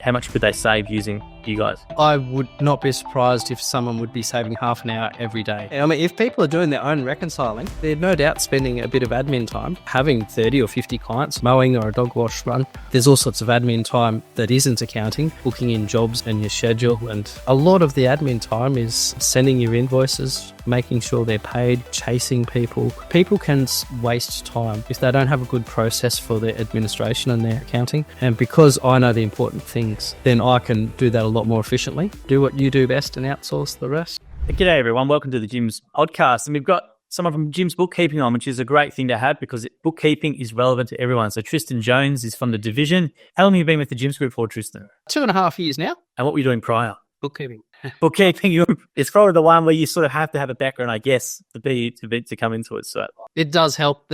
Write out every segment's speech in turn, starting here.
how much could they save using you guys? I would not be surprised if someone would be saving half an hour every day. I mean, if people are doing their own reconciling, they're no doubt spending a bit of admin time. Having 30 or 50 clients, mowing or a dog wash run, there's all sorts of admin time that isn't accounting, booking in jobs and your schedule. And a lot of the admin time is sending your invoices, making sure they're paid, chasing people. People can waste time if they don't have a good process for their administration and their accounting. And because I know the important things, then I can do that a lot more efficiently, do what you do best and outsource the rest. G'day everyone, welcome to the Jim's podcast. And we've got someone from Jim's Bookkeeping on, which is a great thing to have because bookkeeping is relevant to everyone. So Tristan Jones is from the division. How long have you been with the Jim's Group for, Tristan? 2.5 years now. And what were you doing prior? Bookkeeping. Bookkeeping, it's probably the one where you sort of have to have a background, I guess, to come into it. So it does help.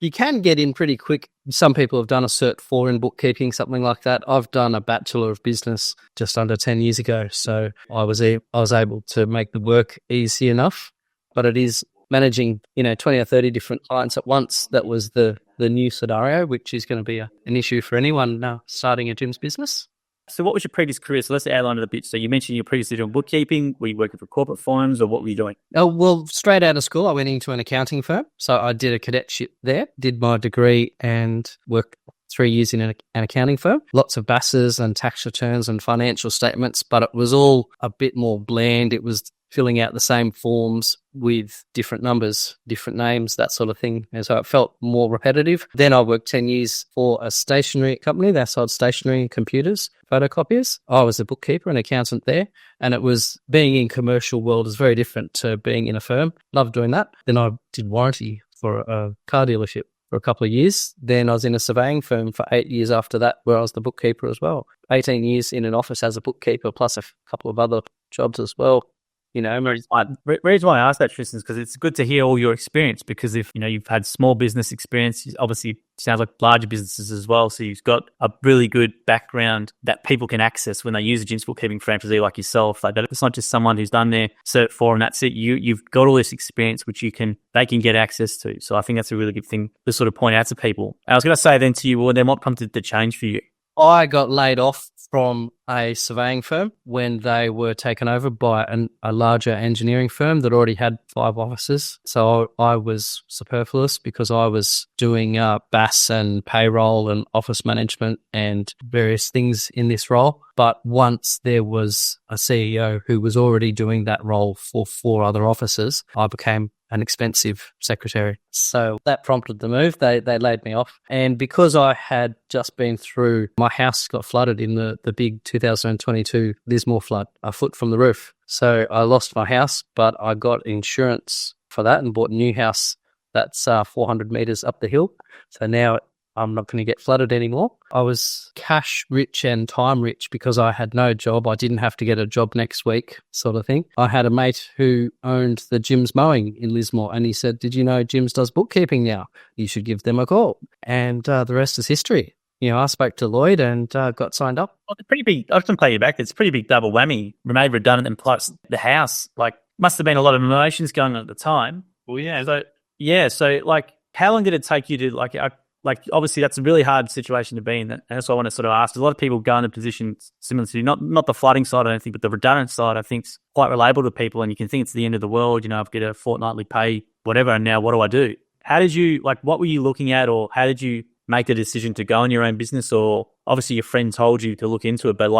You can get in pretty quick. Some people have done a Cert 4 in bookkeeping, something like that. I've done a Bachelor of Business just under 10 years ago, so I was able to make the work easy enough. But it is managing, 20 or 30 different clients at once. That was the new scenario, which is going to be an issue for anyone starting a Jim's business. So what was your previous career? So let's outline it a bit. So you mentioned you previously doing bookkeeping. Were you working for corporate firms or what were you doing? Oh, well, straight out of school, I went into an accounting firm. So I did a cadetship there, did my degree and worked 3 years in an accounting firm. Lots of BASs and tax returns and financial statements, but it was all a bit more bland. It was filling out the same forms with different numbers, different names, that sort of thing. And so it felt more repetitive. Then I worked 10 years for a stationery company. They sold stationery and computers, photocopiers. I was a bookkeeper and accountant there. And it was being in commercial world is very different to being in a firm. Loved doing that. Then I did warranty for a car dealership for a couple of years. Then I was in a surveying firm for 8 years after that, where I was the bookkeeper as well. 18 years in an office as a bookkeeper, plus a couple of other jobs as well. The reason why I asked that, Tristan, is because it's good to hear all your experience because if, you've had small business experience, obviously sounds like larger businesses as well. So you've got a really good background that people can access when they use a Jim's Bookkeeping franchisee like yourself. Like that it's not just someone who's done their Cert 4 and that's it. You've got all this experience which they can get access to. So I think that's a really good thing to sort of point out to people. And I was going to say then to you, well, then what prompted the change for you? I got laid off from a surveying firm when they were taken over by a larger engineering firm that already had 5 offices. So I was superfluous because I was doing BAS and payroll and office management and various things in this role. But once there was a CEO who was already doing that role for 4 other offices, I became an expensive secretary. So that prompted the move. They laid me off. And because I had just been through, my house got flooded in the big 2022 Lismore flood, a foot from the roof. So I lost my house, but I got insurance for that and bought a new house that's 400 meters up the hill. So now I'm not going to get flooded anymore. I was cash rich and time rich because I had no job. I didn't have to get a job next week sort of thing. I had a mate who owned the Jim's Mowing in Lismore and he said, did you know Jim's does bookkeeping now? You should give them a call. And the rest is history. I spoke to Lloyd and got signed up. Well, it's pretty big. I can play you back. It's a pretty big double whammy. Made redundant and plus the house. Must have been a lot of emotions going on at the time. Well, yeah. So how long did it take you to obviously that's a really hard situation to be in. And that's what I want to sort of ask. A lot of people go in a position similar to you, not the flooding side, I don't think, but the redundant side, I think is quite relatable to people. And you can think it's the end of the world, I've got a fortnightly pay, whatever. And now what do I do? How did you, what were you looking at or how did you make the decision to go in your own business? Or obviously your friend told you to look into it, but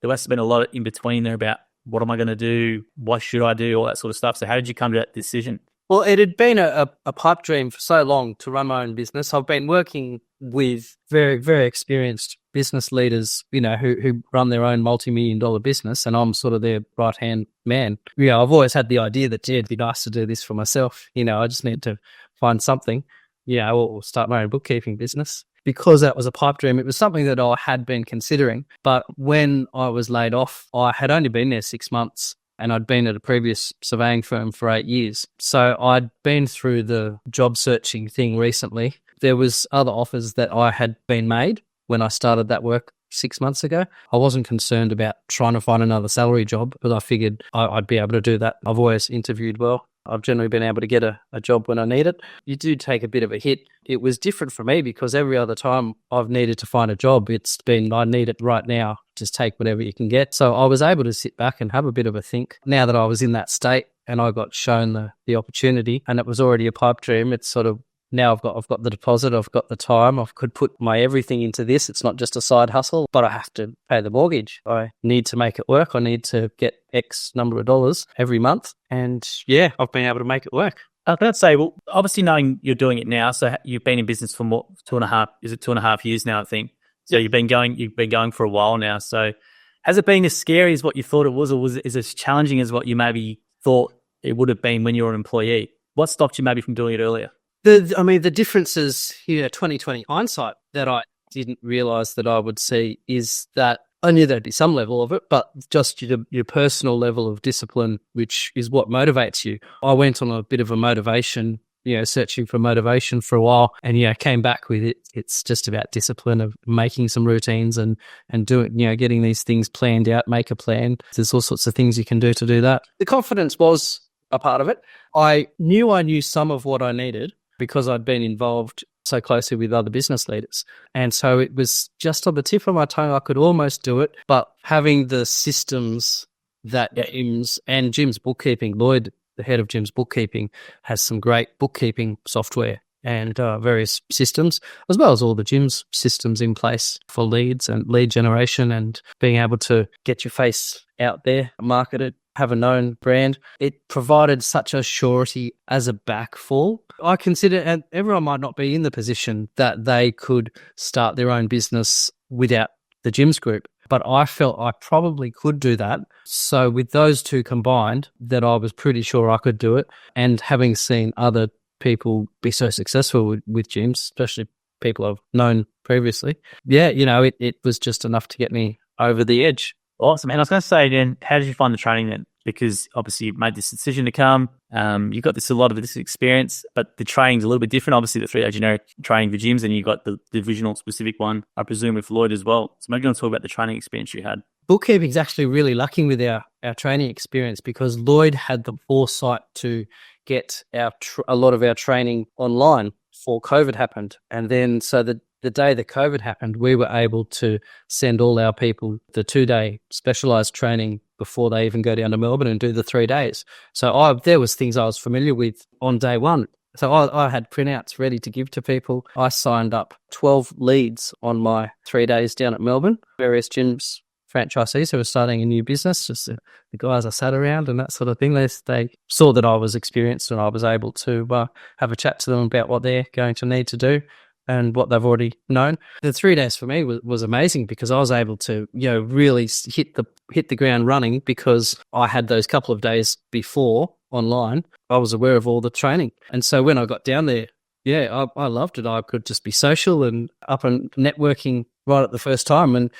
there must have been a lot in between there about what am I going to do? What should I do? All that sort of stuff. So how did you come to that decision? Well, it had been a pipe dream for so long to run my own business. I've been working with very, very experienced business leaders, who run their own multi-million-dollar business, and I'm sort of their right-hand man. I've always had the idea that, it'd be nice to do this for myself. I just need to find something, or start my own bookkeeping business. Because that was a pipe dream, it was something that I had been considering. But when I was laid off, I had only been there 6 months. And I'd been at a previous surveying firm for 8 years. So I'd been through the job searching thing recently. There was other offers that I had been made when I started that work 6 months ago. I wasn't concerned about trying to find another salary job because I figured I'd be able to do that. I've always interviewed well. I've generally been able to get a job when I need it. You do take a bit of a hit. It was different for me because every other time I've needed to find a job, it's been, I need it right now. Just take whatever you can get. So I was able to sit back and have a bit of a think. Now that I was in that state and I got shown the opportunity and it was already a pipe dream, it's sort of, now I've got the deposit, I've got the time, I could put my everything into this. It's not just a side hustle, but I have to pay the mortgage. I need to make it work. I need to get X number of dollars every month. And yeah, I've been able to make it work. I was going to say, well, obviously knowing you're doing it now, so you've been in business for more, 2.5 years now, I think. So you've been going for a while now. So has it been as scary as what you thought it was, or is it as challenging as what you maybe thought it would have been when you were an employee? What stopped you maybe from doing it earlier? The difference is, 2020 hindsight that I didn't realize that I would see is that I knew there'd be some level of it, but just your personal level of discipline, which is what motivates you. I went on a bit of a motivation, searching for motivation for a while and, came back with it. It's just about discipline of making some routines and doing, getting these things planned out, make a plan. There's all sorts of things you can do to do that. The confidence was a part of it. I knew some of what I needed because I'd been involved so closely with other business leaders. And so it was just on the tip of my tongue. I could almost do it, but having the systems that Jim's bookkeeping, Lloyd, the head of Jim's bookkeeping, has some great bookkeeping software and various systems, as well as all the Jim's systems in place for leads and lead generation and being able to get your face out there, market it, have a known brand. It provided such a surety as a backfall. I consider, and everyone might not be in the position that they could start their own business without the Jim's Group, but I felt I probably could do that. So with those two combined, that I was pretty sure I could do it. And having seen other people be so successful with Jim's, especially people I've known previously, it was just enough to get me over the edge. Awesome. And I was going to say then, how did you find the training then? Because obviously you made this decision to come. You've got a lot of this experience, but the training's a little bit different. Obviously, the 3-day generic training for gyms, and you got the divisional specific one, I presume, with Lloyd as well. So maybe you want to talk about the training experience you had. Bookkeeping's actually really lucky with our training experience because Lloyd had the foresight to get a lot of our training online before COVID happened. And then so the day that COVID happened, we were able to send all our people the 2-day specialised training before they even go down to Melbourne and do the 3 days. So there was things I was familiar with on day one. So I had printouts ready to give to people. I signed up 12 leads on my 3 days down at Melbourne, various gyms, franchisees who were starting a new business, just the guys I sat around and that sort of thing. They saw that I was experienced and I was able to have a chat to them about what they're going to need to do and what they've already known. The 3 days for me was amazing because I was able to, really hit the ground running because I had those couple of days before online. I was aware of all the training. And so when I got down there, I loved it. I could just be social and up and networking right at the first time. And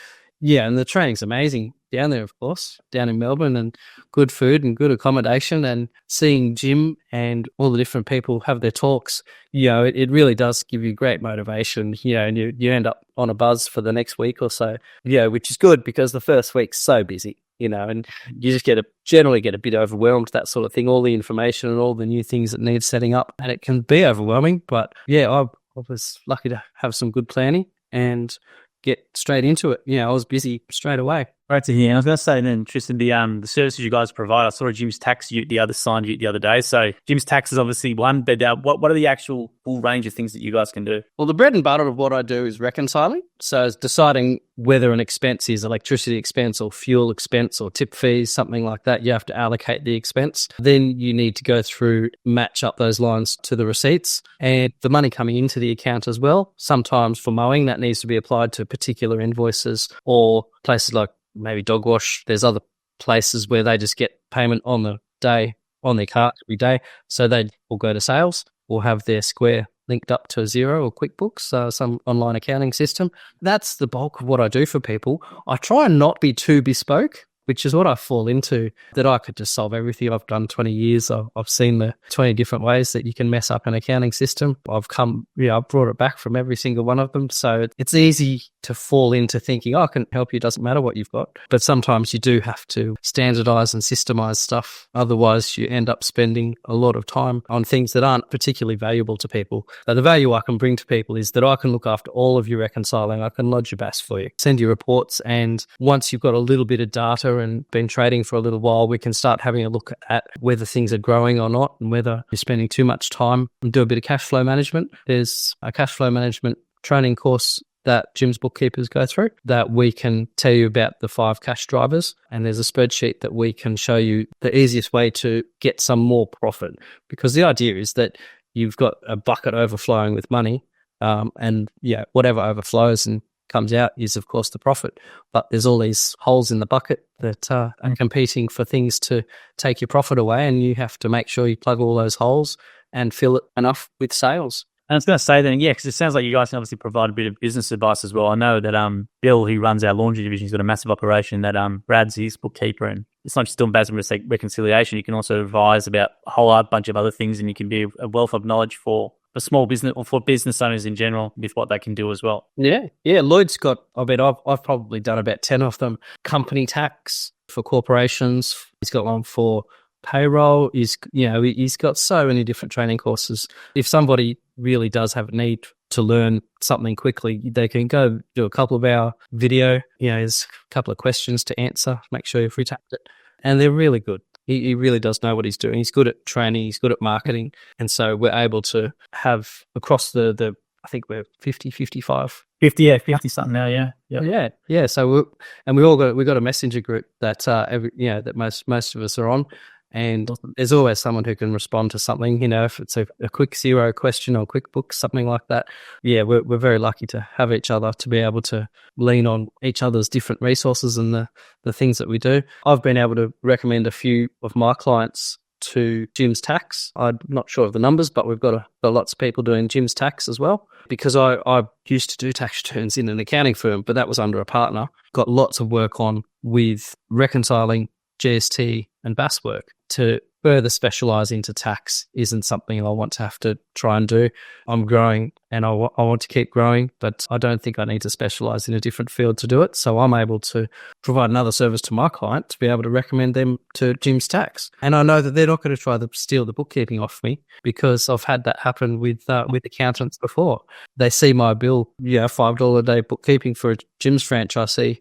and the training's amazing down there, of course, down in Melbourne, and good food and good accommodation, and seeing Jim and all the different people have their talks, it really does give you great motivation, and you end up on a buzz for the next week or so, which is good because the first week's so busy, and you just generally get a bit overwhelmed, that sort of thing, all the information and all the new things that need setting up, and it can be overwhelming, but I was lucky to have some good planning and get straight into it. I was busy straight away. Great to hear. I was going to say then, Tristan, the services you guys provide, I saw a Jim's Tax Ute signed ute the other day. So Jim's Tax is obviously one, but what are the actual full range of things that you guys can do? Well, the bread and butter of what I do is reconciling. So it's deciding whether an expense is electricity expense or fuel expense or tip fees, something like that. You have to allocate the expense. Then you need to go through, match up those lines to the receipts and the money coming into the account as well. Sometimes for mowing, that needs to be applied to particular invoices, or places like maybe dog wash. There's other places where they just get payment on the day on their cart every day. So they will go to sales or have their Square linked up to Xero or QuickBooks, some online accounting system. That's the bulk of what I do for people. I try and not be too bespoke which is what I fall into, that I could just solve everything. I've done 20 years. I've seen the 20 different ways that you can mess up an accounting system. I've brought it back from every single one of them. So it's easy to fall into thinking, I can help you. It doesn't matter what you've got. But sometimes you do have to standardize and systemize stuff. Otherwise, you end up spending a lot of time on things that aren't particularly valuable to people. But the value I can bring to people is that I can look after all of your reconciling. I can lodge your BAS for you, send you reports. And once you've got a little bit of data and been trading for a little while, we can start having a look at whether things are growing or not and whether you're spending too much time, and do a bit of cash flow management. There's a cash flow management training course that Jim's bookkeepers go through that we can tell you about the 5 cash drivers. And there's a spreadsheet that we can show you the easiest way to get some more profit. Because the idea is that you've got a bucket overflowing with money, and whatever overflows and comes out is, of course, the profit. But there's all these holes in the bucket that are competing for things to take your profit away, and you have to make sure you plug all those holes and fill it enough with sales. And I was going to say then, because it sounds like you guys can obviously provide a bit of business advice as well. I know that Bill, who runs our laundry division, he's got a massive operation that Brad's his bookkeeper, and it's not just doing BAS and reconciliation. You can also advise about a whole bunch of other things, and you can be a wealth of knowledge for small business or for business owners in general with what they can do as well. Yeah. Lloyd's got, I've probably done about 10 of them. Company tax for corporations. He's got one for payroll. He's got so many different training courses. If somebody really does have a need to learn something quickly, they can go do a couple of hour video. There's a couple of questions to answer. Make sure you've retapped it. And they're really good. He really does know what he's doing. He's good at training. He's good at marketing. And so we're able to have across the I think we're 50, 55. 50 something now, yeah. Yep. Yeah. So we got a messenger group that that most of us are on. And there's always someone who can respond to something, if it's a quick Xero question or QuickBooks, something like that. Yeah, we're very lucky to have each other, to be able to lean on each other's different resources and the things that we do. I've been able to recommend a few of my clients to Jim's Tax. I'm not sure of the numbers, but we've got lots of people doing Jim's Tax as well, because I used to do tax returns in an accounting firm, but that was under a partner. Got lots of work on with reconciling GST and BAS work. To further specialize into tax isn't something I want to have to try and do. I'm growing and I want to keep growing, but I don't think I need to specialize in a different field to do it. So I'm able to provide another service to my client to be able to recommend them to Jim's Tax. And I know that they're not going to try to steal the bookkeeping off me, because I've had that happen with accountants before. They see my bill, $5 a day bookkeeping for a Jim's franchisee,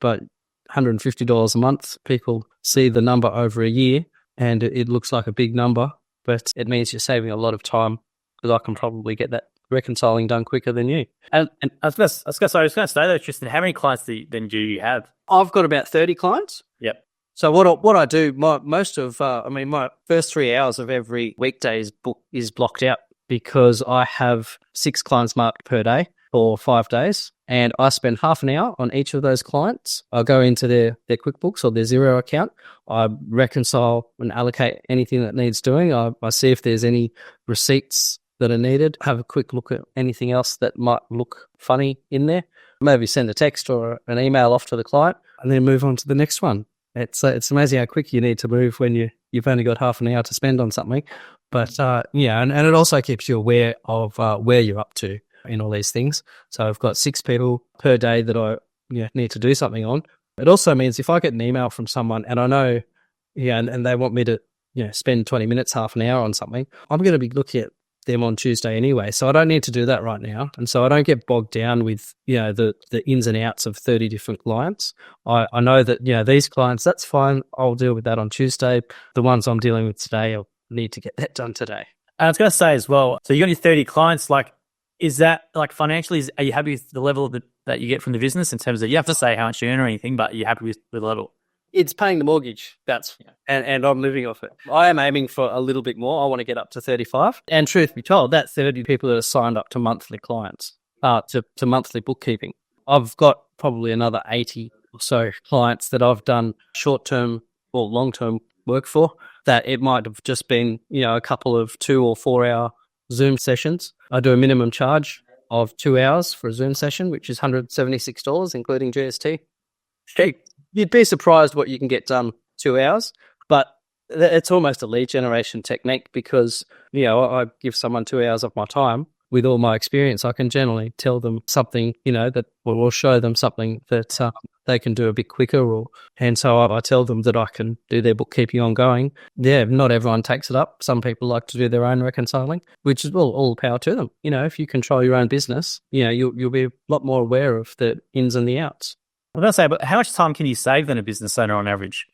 but $150 a month. People see the number over a year and it looks like a big number, but it means you're saving a lot of time, because I can probably get that reconciling done quicker than you. And I was going to say though, Tristan, how many clients do you have? I've got about 30 clients. Yep. So what I do, my first 3 hours of every weekday is blocked out, because I have 6 clients marked per day for 5 days. And I spend half an hour on each of those clients. I go into their QuickBooks or their Xero account. I reconcile and allocate anything that needs doing. I see if there's any receipts that are needed. Have a quick look at anything else that might look funny in there. Maybe send a text or an email off to the client, and then move on to the next one. It's amazing how quick you need to move when you've only got half an hour to spend on something. But and it also keeps you aware of where you're up to in all these things. So I've got 6 people per day that I need to do something on. It also means if I get an email from someone and I know, and they want me to spend 20 minutes, half an hour on something, I'm going to be looking at them on Tuesday anyway. So I don't need to do that right now. And so I don't get bogged down with, the ins and outs of 30 different clients. I know that, these clients, that's fine. I'll deal with that on Tuesday. The ones I'm dealing with today, I'll need to get that done today. And I was going to say as well, so you got your 30 clients, is that financially, are you happy with the level that you get from the business in terms of, you have to say how much you earn or anything, but you're happy with the level? It's paying the mortgage. And I'm living off it. I am aiming for a little bit more. I want to get up to 35. And truth be told, that's 30 people that are signed up to monthly clients, to monthly bookkeeping. I've got probably another 80 or so clients that I've done short-term or long-term work for, that it might have just been, a couple of 2 or 4 hour Zoom sessions. I do a minimum charge of 2 hours for a Zoom session, which is $176, including GST. Cheap. you'd be surprised what you can get done 2 hours, but it's almost a lead generation technique because, I give someone 2 hours of my time. With all my experience, I can generally tell them something, that will show them something that they can do a bit quicker. And so I tell them that I can do their bookkeeping ongoing. Yeah, not everyone takes it up. Some people like to do their own reconciling, which is all power to them. If you control your own business, you'll be a lot more aware of the ins and the outs. I was going to say, but how much time can you save than a business owner on average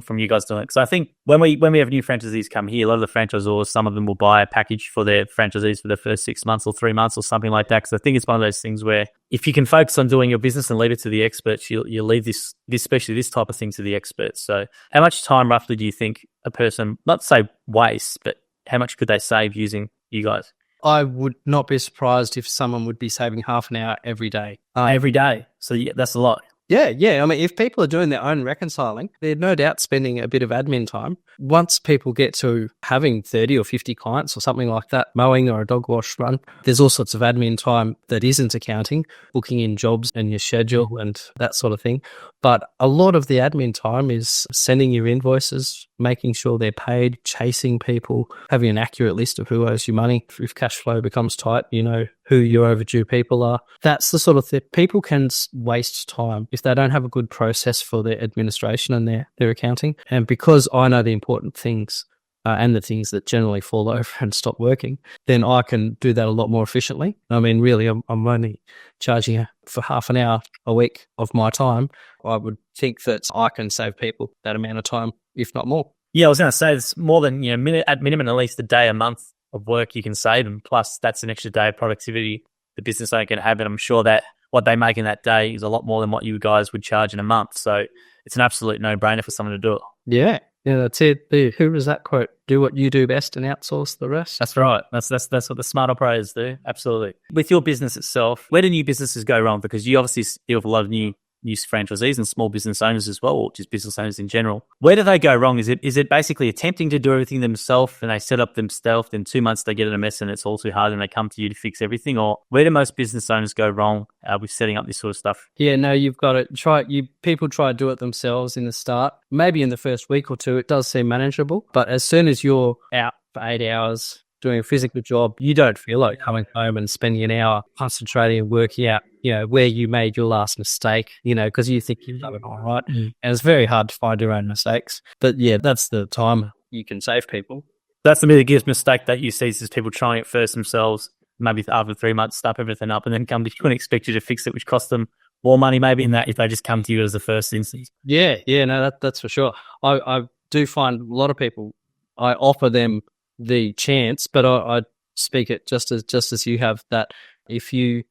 from you guys doing it? Because I think when we have new franchisees come here, a lot of the franchisors, some of them will buy a package for their franchisees for the first 6 months or 3 months or something like that. Because I think it's one of those things where if you can focus on doing your business and leave it to the experts, you leave this, especially this type of thing, to the experts. So how much time roughly do you think a person, not say waste, but how much could they save using you guys? I would not be surprised if someone would be saving half an hour every day. Every day. So yeah, that's a lot. Yeah. I mean, if people are doing their own reconciling, they're no doubt spending a bit of admin time. Once people get to having 30 or 50 clients or something like that, mowing or a dog wash run, there's all sorts of admin time that isn't accounting, booking in jobs and your schedule and that sort of thing. But a lot of the admin time is sending your invoices, making sure they're paid, chasing people, having an accurate list of who owes you money. If cash flow becomes tight, you know who your overdue people are. That's the sort of thing. People can waste time if they don't have a good process for their administration and their accounting. And because I know the important things and the things that generally fall over and stop working, then I can do that a lot more efficiently. I mean, really, I'm only charging for half an hour a week of my time. I would think that I can save people that amount of time, if not more. Yeah, I was going to say it's more than, at minimum, at least a day a month of work you can save them. Plus, that's an extra day of productivity the business owner can have. And I'm sure that what they make in that day is a lot more than what you guys would charge in a month. So it's an absolute no-brainer for someone to do it. Yeah, that's it. Who was that quote? Do what you do best and outsource the rest. That's right. That's what the smart operators do. Absolutely. With your business itself, where do new businesses go wrong? Because you obviously deal with a lot of new franchisees and small business owners as well, or just business owners in general. Where do they go wrong? Is it basically attempting to do everything themselves and they set up themselves, then 2 months they get in a mess and it's all too hard and they come to you to fix everything? Or where do most business owners go wrong with setting up this sort of stuff? Yeah, no, you've got to try. People try to do it themselves in the start. Maybe in the first week or two, it does seem manageable. But as soon as you're out for 8 hours doing a physical job, you don't feel like coming home and spending an hour concentrating and working out, where you made your last mistake, because you think you've done it all right. And it's very hard to find your own mistakes. But yeah, that's the time you can save people. That's the biggest mistake that you see is people trying it first themselves, maybe after 3 months, stop everything up and then come to you and expect you to fix it, which costs them more money maybe in that if they just come to you as the first instance. Yeah, no, that's for sure. I do find a lot of people, I offer them the chance, but I speak it just as you have, that if you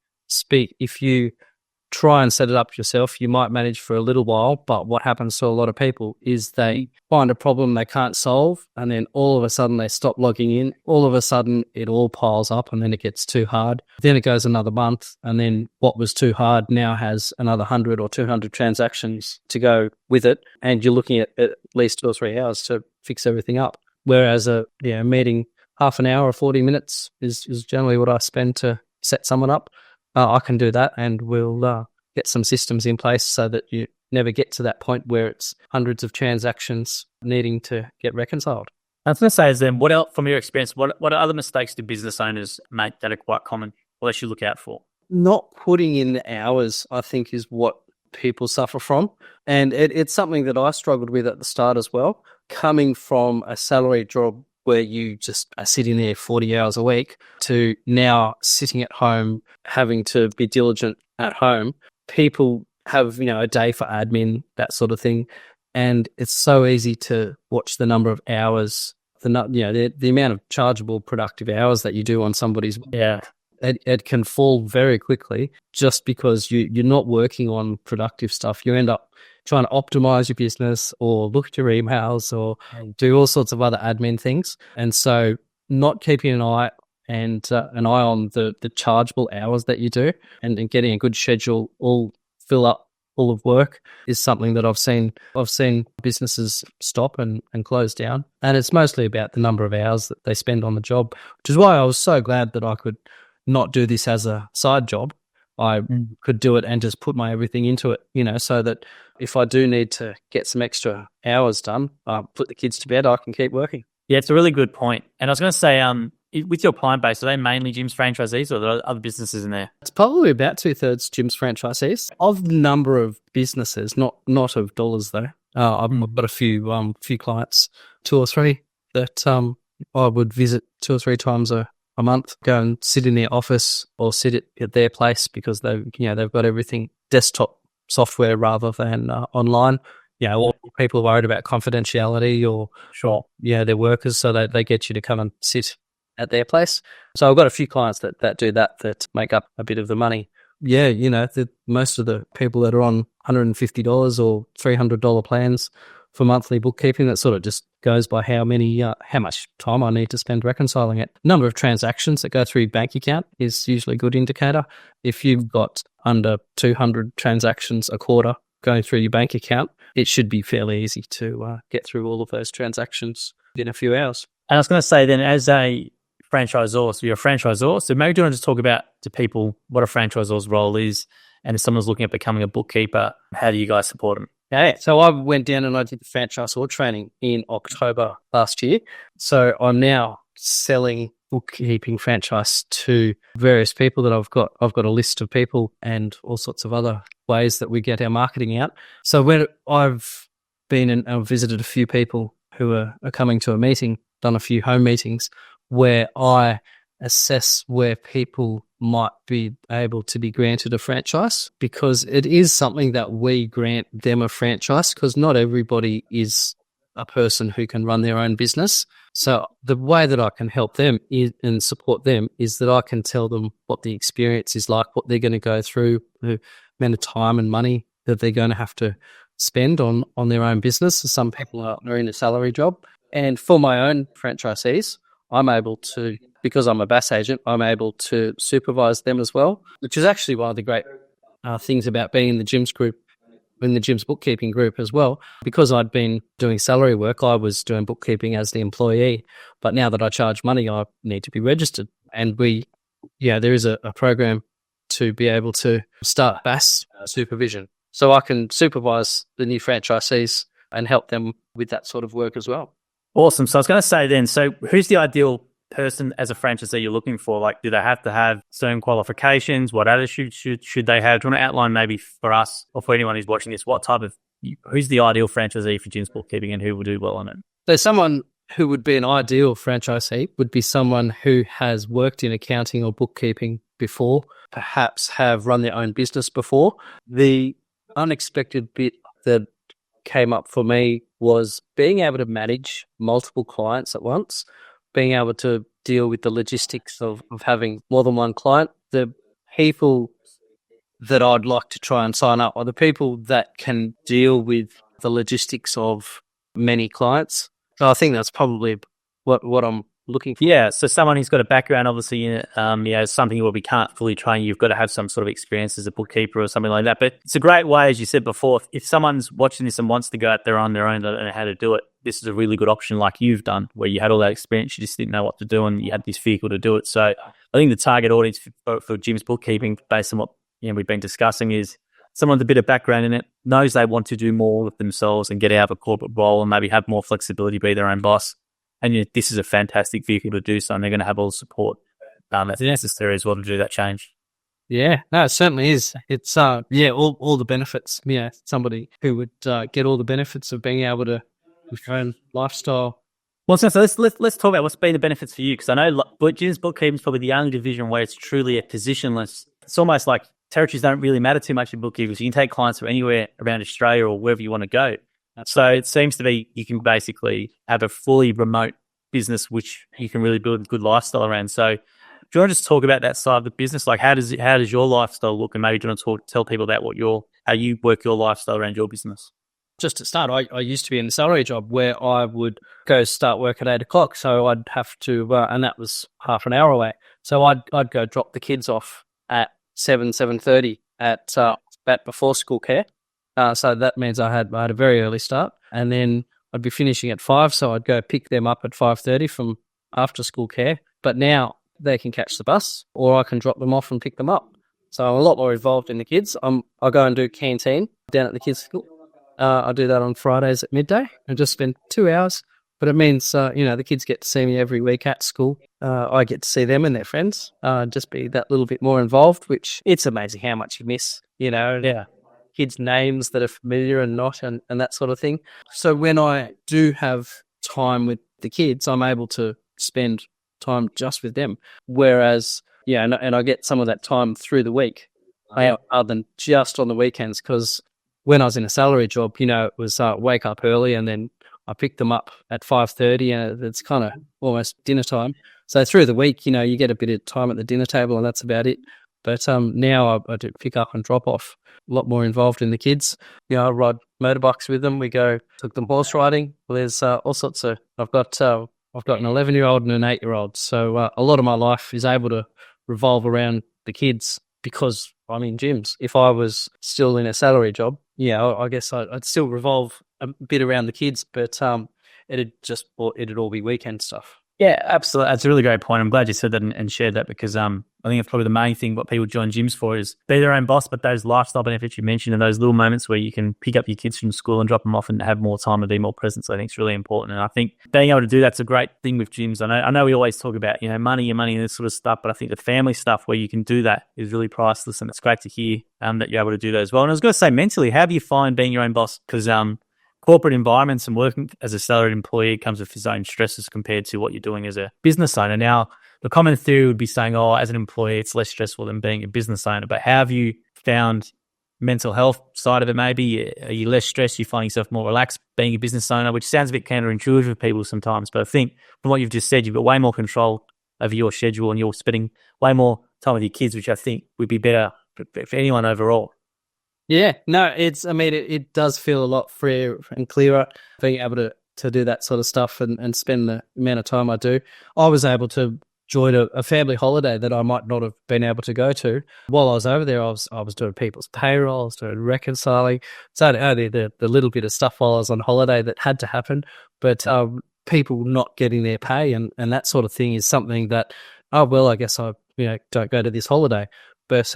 try and set it up yourself, you might manage for a little while, but what happens to a lot of people is they find a problem they can't solve, and then all of a sudden they stop logging in. All of a sudden it all piles up, and then it gets too hard. Then it goes another month, and then what was too hard now has another 100 or 200 transactions to go with it, and you're looking at least 2 or 3 hours to fix everything up. Whereas a meeting, half an hour or 40 minutes is generally what I spend to set someone up. I can do that, and we'll get some systems in place so that you never get to that point where it's hundreds of transactions needing to get reconciled. I was going to say, then, what else, from your experience, what other mistakes do business owners make that are quite common, or they should look out for? Not putting in the hours, I think, is what people suffer from. And it's something that I struggled with at the start as well. Coming from a salary job where you just are sitting there 40 hours a week to now sitting at home, having to be diligent at home. People have, a day for admin, that sort of thing. And it's so easy to watch the number of hours, the amount of chargeable productive hours that you do on somebody's. Yeah. It can fall very quickly just because you're not working on productive stuff. You end up trying to optimize your business or look at your emails or do all sorts of other admin things. And so not keeping an eye on the chargeable hours that you do and getting a good schedule all fill up full of work is something that I've seen businesses stop and close down. And it's mostly about the number of hours that they spend on the job, which is why I was so glad that I could not do this as a side job. I could do it and just put my everything into it, so that if I do need to get some extra hours done, put the kids to bed, I can keep working. Yeah, it's a really good point. And I was going to say, with your client base, are they mainly gyms franchisees or are there other businesses in there? It's probably about 2/3 gyms franchisees. Of the number of businesses, not of dollars though. I've got a few clients, 2 or 3 that I would visit 2 or 3 times a month, go and sit in their office or sit at their place because they've got everything desktop software rather than online. All people are worried about confidentiality or their workers, so they get you to come and sit at their place. So I've got a few clients that do that make up a bit of the money. Most of the people that are on $150 or $300 plans for monthly bookkeeping, that sort of just goes by how much time I need to spend reconciling it. Number of transactions that go through your bank account is usually a good indicator. If you've got under 200 transactions a quarter going through your bank account, it should be fairly easy to get through all of those transactions in a few hours. And I was going to say then, as a franchisor, so you're a franchisor, so maybe do you want to just talk about to people what a franchisor's role is, and if someone's looking at becoming a bookkeeper, how do you guys support them? Okay, so I went down and I did the franchisor training in October last year. So I'm now selling bookkeeping franchise to various people that I've got. I've got a list of people and all sorts of other ways that we get our marketing out. So when I've been and I've visited a few people who are coming to a meeting, done a few home meetings where I assess where people might be able to be granted a franchise, because it is something that we grant them a franchise because not everybody is a person who can run their own business. So the way that I can help them and support them is that I can tell them what the experience is like, what they're going to go through, the amount of time and money that they're going to have to spend on their own business. So some people are in a salary job. And for my own franchisees, I'm able to, because I'm a BAS agent, I'm able to supervise them as well, which is actually one of the great things about being in the gyms group, in the gyms bookkeeping group as well. Because I'd been doing salary work, I was doing bookkeeping as the employee. But now that I charge money, I need to be registered. And there is a program to be able to start BAS supervision. So I can supervise the new franchisees and help them with that sort of work as well. Awesome. So I was going to say then, so who's the ideal person as a franchisee you're looking for? Like, do they have to have certain qualifications? What attitude should they have? Do you want to outline maybe for us or for anyone who's watching this, who's the ideal franchisee for gyms bookkeeping and who will do well on it? So someone who would be an ideal franchisee would be someone who has worked in accounting or bookkeeping before, perhaps have run their own business before. The unexpected bit that came up for me was being able to manage multiple clients at once, being able to deal with the logistics of having more than one client. The people that I'd like to try and sign up are the people that can deal with the logistics of many clients. So I think that's probably what I'm looking for. Yeah, so someone who's got a background, obviously, in something where we can't fully train, you've got to have some sort of experience as a bookkeeper or something like that. But it's a great way, as you said before, if someone's watching this and wants to go out there on their own, they don't know how to do it, this is a really good option like you've done, where you had all that experience, you just didn't know what to do and you had this vehicle to do it. So I think the target audience for gyms bookkeeping, based on what we've been discussing, is someone with a bit of background in it, knows they want to do more with themselves and get out of a corporate role and maybe have more flexibility, be their own boss. And this is a fantastic vehicle to do so, and they're going to have all the support that's necessary as well to do that change. Yeah, no, it certainly is. It's all the benefits. Yeah, somebody who would get all the benefits of being able to own lifestyle. Well, so let's talk about what's been the benefits for you, because I know gyms bookkeeping is probably the only division where it's truly a positionless. It's almost like territories don't really matter too much in bookkeeping. So you can take clients from anywhere around Australia or wherever you want to go. So it seems to be you can basically have a fully remote business, which you can really build a good lifestyle around. So do you want to just talk about that side of the business? Like, how does your lifestyle look? And maybe do you want to tell people about how you work your lifestyle around your business? Just to start, I used to be in a salary job where I would go start work at 8 o'clock. So I'd have to, and that was half an hour away. So I'd go drop the kids off at 7:30 at before school care. So that means I had a very early start, and then I'd be finishing at 5. So I'd go pick them up at 5:30 from after school care. But now they can catch the bus, or I can drop them off and pick them up. So I'm a lot more involved in the kids. I go and do canteen down at the kids' school. I do that on Fridays at midday and just spend 2 hours. But it means, the kids get to see me every week at school. I get to see them and their friends, just be that little bit more involved, which it's amazing how much you miss, Yeah. kids' names that are familiar and not, and that sort of thing. So when I do have time with the kids, I'm able to spend time just with them. Whereas, and I get some of that time through the week, other than just on the weekends, because when I was in a salary job, it was wake up early and then I picked them up at 5:30 and it's kind of almost dinner time. So through the week, you get a bit of time at the dinner table and that's about it. But now I do pick up and drop off, a lot more involved in the kids. I ride motorbikes with them. Took them horse riding. There's all sorts of, I've got an 11-year-old and an 8-year-old. So a lot of my life is able to revolve around the kids because I'm in gyms. If I was still in a salary job, I guess I'd still revolve a bit around the kids, but it'd all be weekend stuff. Yeah, absolutely. That's a really great point. I'm glad you said that and shared that because I think it's probably the main thing what people join gyms for is be their own boss, but those lifestyle benefits you mentioned and those little moments where you can pick up your kids from school and drop them off and have more time to be more present, so I think it's really important. And I think being able to do that's a great thing with gyms. I know we always talk about, money and this sort of stuff, but I think the family stuff where you can do that is really priceless, and it's great to hear that you're able to do that as well. And I was going to say mentally, how do you find being your own boss? Because corporate environments and working as a salaried employee comes with its own stresses compared to what you're doing as a business owner. Now, the common theory would be saying, as an employee, it's less stressful than being a business owner. But how have you found mental health side of it maybe? Are you less stressed? You find yourself more relaxed being a business owner, which sounds a bit counterintuitive for people sometimes. But I think from what you've just said, you've got way more control over your schedule and you're spending way more time with your kids, which I think would be better for anyone overall. Yeah, no, it does feel a lot freer and clearer being able to do that sort of stuff and spend the amount of time I do. I was able to join a family holiday that I might not have been able to go to. While I was over there, I was doing people's payroll, I was doing reconciling. So only the little bit of stuff while I was on holiday that had to happen. But people not getting their pay and that sort of thing is something that, I guess I don't go to this holiday. But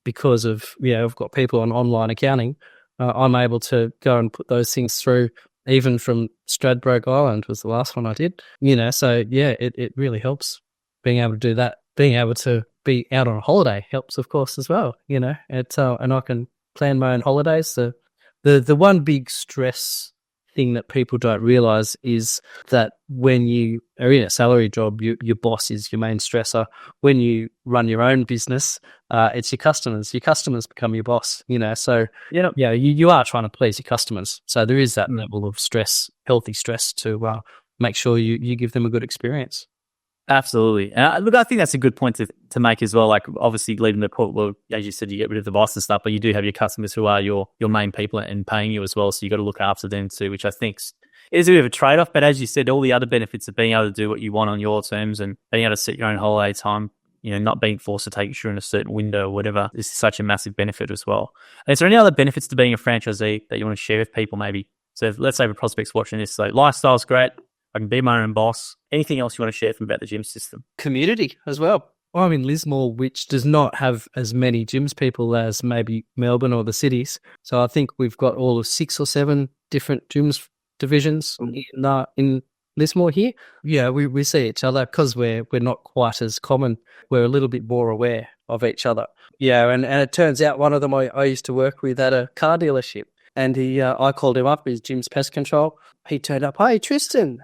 because of, I've got people on online accounting, I'm able to go and put those things through, even from Stradbroke Island was the last one I did, so it really helps being able to do that. Being able to be out on a holiday helps, of course, as well, and I can plan my own holidays. The one big stress thing that people don't realize is that when you are in a salary job, your boss is your main stressor. When you run your own business, it's your customers. Your customers become your boss, so you are trying to please your customers. So there is that level of stress, healthy stress, to make sure you give them a good experience. Absolutely. And look, I think that's a good point to make as well. Like, obviously, leading the point, well, as you said, you get rid of the boss and stuff, but you do have your customers who are your main people and paying you as well. So you got to look after them too, which I think is a bit of a trade-off. But as you said, all the other benefits of being able to do what you want on your terms and being able to set your own holiday time, not being forced to take you through in a certain window or whatever, is such a massive benefit as well. And is there any other benefits to being a franchisee that you want to share with people maybe? So let's say the prospect's watching this, so lifestyle's great, I can be my own boss. Anything else you want to share from about the gym system? Community as well. I'm in Lismore, which does not have as many gyms people as maybe Melbourne or the cities. So I think we've got all of 6 or 7 different gyms divisions in Lismore here. Yeah, we see each other because we're not quite as common. We're a little bit more aware of each other. Yeah, and it turns out one of them I used to work with at a car dealership. And I called him up, his Jim's Pest Control. He turned up, "Hey, Tristan,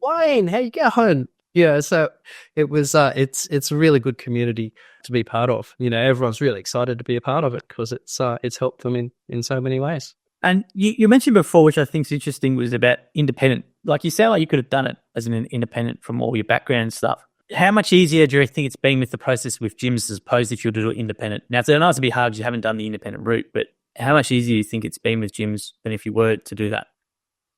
Wayne, how you going?" Yeah, so it was. It's a really good community to be part of. Everyone's really excited to be a part of it because it's helped them in so many ways. And you mentioned before, which I think is interesting, was about independent. Like, you sound like you could have done it as an independent from all your background and stuff. How much easier do you think it's been with the process with gyms as opposed if you were to do it independent? Now, I know it's a bit hard because you haven't done the independent route, but how much easier do you think it's been with gyms than if you were to do that?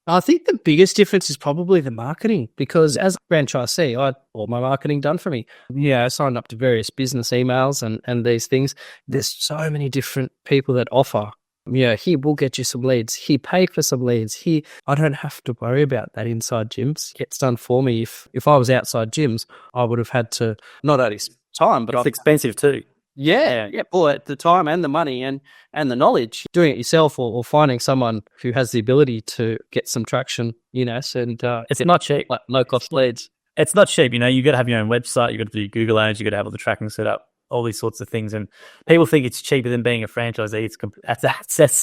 I think the biggest difference is probably the marketing, because as a franchisee, I had all my marketing done for me. I signed up to various business emails and these things. There's so many different people that offer. Here, we'll get you some leads. Here, pay for some leads. Here, I don't have to worry about that inside gyms. It gets done for me. If I was outside gyms, I would have had to not only time, but it's expensive too. Yeah, boy, the time and the money and the knowledge, doing it yourself or finding someone who has the ability to get some traction, and It's not cheap. like low cost leads. It's not cheap. You got to have your own website. You got to do Google Ads. You got to have all the tracking set up, all these sorts of things. And people think it's cheaper than being a franchisee.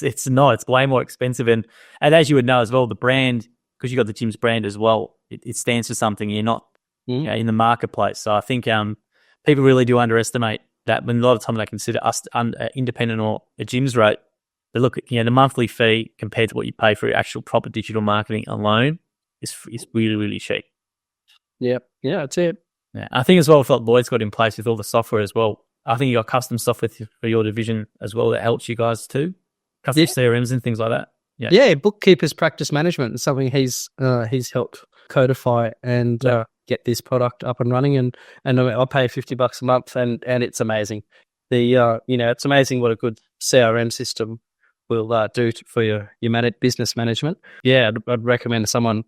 It's not. It's way more expensive. And as you would know as well, the brand, because you got the Jim's brand as well, it stands for something. You're not in the marketplace. So I think people really do underestimate that. When a lot of time they consider us independent or a Jim's rate, they look at the monthly fee compared to what you pay for your actual proper digital marketing alone is really, really cheap. Yeah, that's it. Yeah, I think as well with what Lloyd's got in place with all the software as well. I think you got custom software for your division as well that helps you guys too, custom CRMs and things like that. Yeah, bookkeepers practice management is something he's helped codify and get this product up and running. And I pay $50 a month, and it's amazing. It's amazing what a good CRM system will do for your business management. Yeah, I'd recommend someone.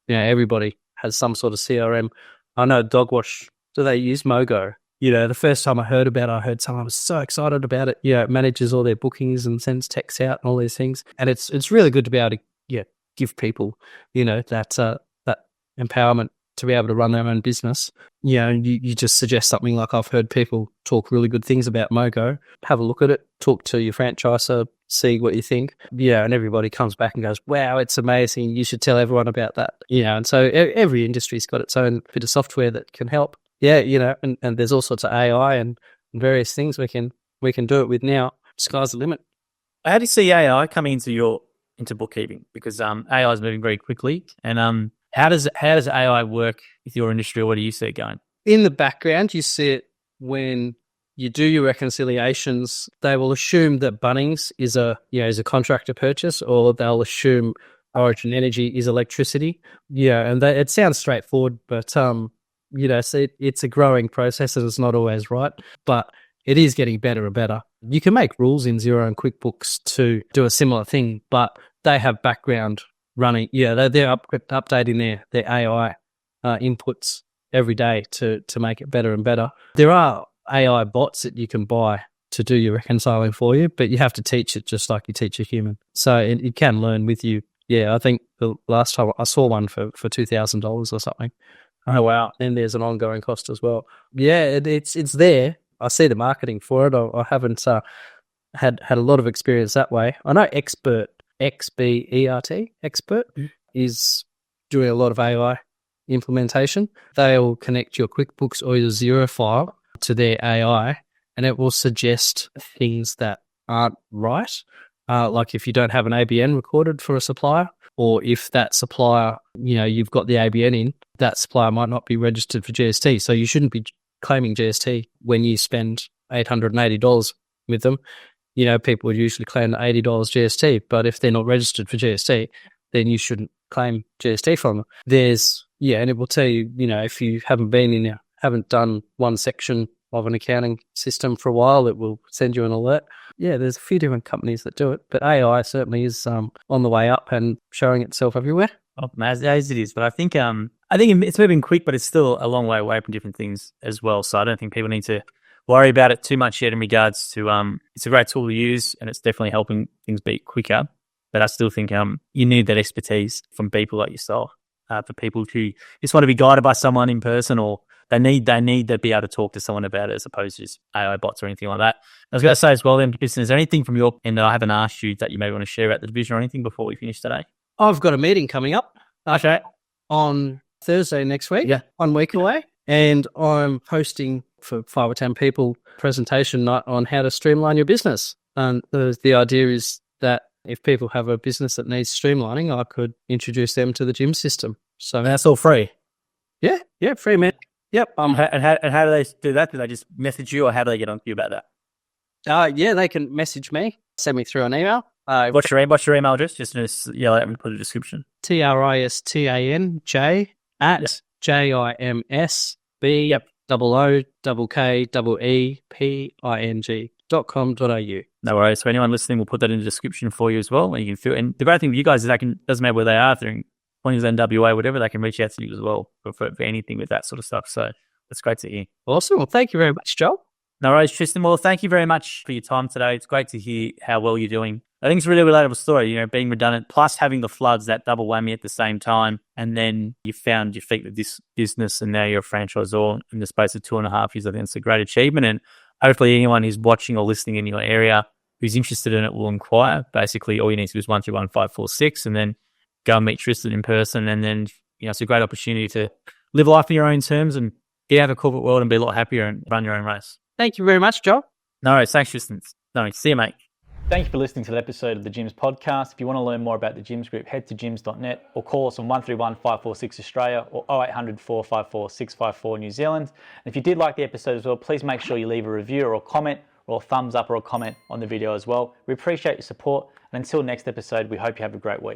Everybody has some sort of CRM. I know Dogwash, do they use Mogo? The first time I heard about it, I heard someone was so excited about it. It manages all their bookings and sends texts out and all these things. And it's really good to be able to give people, that empowerment to be able to run their own business. And you just suggest something like, I've heard people talk really good things about Mogo. Have a look at it, talk to your franchisor, see what you think. And everybody comes back and goes, wow, it's amazing. You should tell everyone about that. And so every industry's got its own bit of software that can help. And there's all sorts of AI and various things we can do it with now. Sky's the limit. How do you see AI coming into bookkeeping? Because AI is moving very quickly. And how does AI work with your industry, or where do you see it going? In the background, you see it when you do your reconciliations. They will assume that Bunnings is a contractor purchase, or they'll assume Origin Energy is electricity. And it sounds straightforward, but so it's a growing process and it's not always right, but it is getting better and better. You can make rules in Xero and QuickBooks to do a similar thing, but they have background running. They're updating their AI inputs every day to make it better and better. There are AI bots that you can buy to do your reconciling for you, but you have to teach it just like you teach a human. So it can learn with you. I think the last time I saw one for $2,000 or something. Oh, wow. And there's an ongoing cost as well. It's there. I see the marketing for it. I haven't had a lot of experience that way. I know Expert, XBERT, Expert, is doing a lot of AI implementation. They'll connect your QuickBooks or your Xero file to their AI, and it will suggest things that aren't right. Like if you don't have an ABN recorded for a supplier, or if that supplier, you've got the ABN in, that supplier might not be registered for GST. So you shouldn't be claiming GST when you spend $880 with them. People would usually claim the $80 GST, but if they're not registered for GST, then you shouldn't claim GST from them. And it will tell you, if you haven't done one section of an accounting system for a while, it will send you an alert. There's a few different companies that do it, but AI certainly is on the way up and showing itself everywhere. Oh, as it is, but I think it's moving quick, but it's still a long way away from different things as well. So I don't think people need to worry about it too much yet in regards to it's a great tool to use, and it's definitely helping things be quicker. But I still think you need that expertise from people like yourself, for people who just want to be guided by someone in person, or they need to be able to talk to someone about it as opposed to just AI bots or anything like that. I was going to say as well, then, Kirsten, is there anything from your end that I haven't asked you that you may want to share about the division or anything before we finish today? I've got a meeting coming up. Okay. On Thursday next week, 1 week away, and I'm hosting for 5 or 10 people presentation night on how to streamline your business. And the idea is that if people have a business that needs streamlining, I could introduce them to the Jim system. So that's all free. Yeah, free, man. Yep. And how do they do that? Do they just message you, or how do they get on to you about that? They can message me, send me through an email. What's your email address? Just let me put a description. TRISTANJ at JIMSBOOKEEPING.com.au. No worries. So anyone listening, we'll put that in the description for you as well. And you can feel. And the great thing with you guys is doesn't matter where they are, if they're in Queensland, WA, whatever, they can reach out to you as well for anything with that sort of stuff. So that's great to hear. Awesome. Well, thank you very much, Joel. No worries, Tristan. Well, thank you very much for your time today. It's great to hear how well you're doing. I think it's a really relatable story, being redundant, plus having the floods, that double whammy at the same time. And then you found your feet with this business and now you're a franchisor in the space of 2.5 years. I think it's a great achievement. And hopefully anyone who's watching or listening in your area who's interested in it will inquire. Basically, all you need to do is 131-546 and then go and meet Tristan in person. And then, it's a great opportunity to live life in your own terms and get out of the corporate world and be a lot happier and run your own race. Thank you very much, Joel. No worries. Thanks, Tristan. No worries. See you, mate. Thank you for listening to the episode of the Gyms podcast. If you want to learn more about the Gyms Group, head to gyms.net or call us on 131-546 Australia or 0800 454 654 New Zealand. And if you did like the episode as well, please make sure you leave a review or a comment or a thumbs up or a comment on the video as well. We appreciate your support. And until next episode, we hope you have a great week.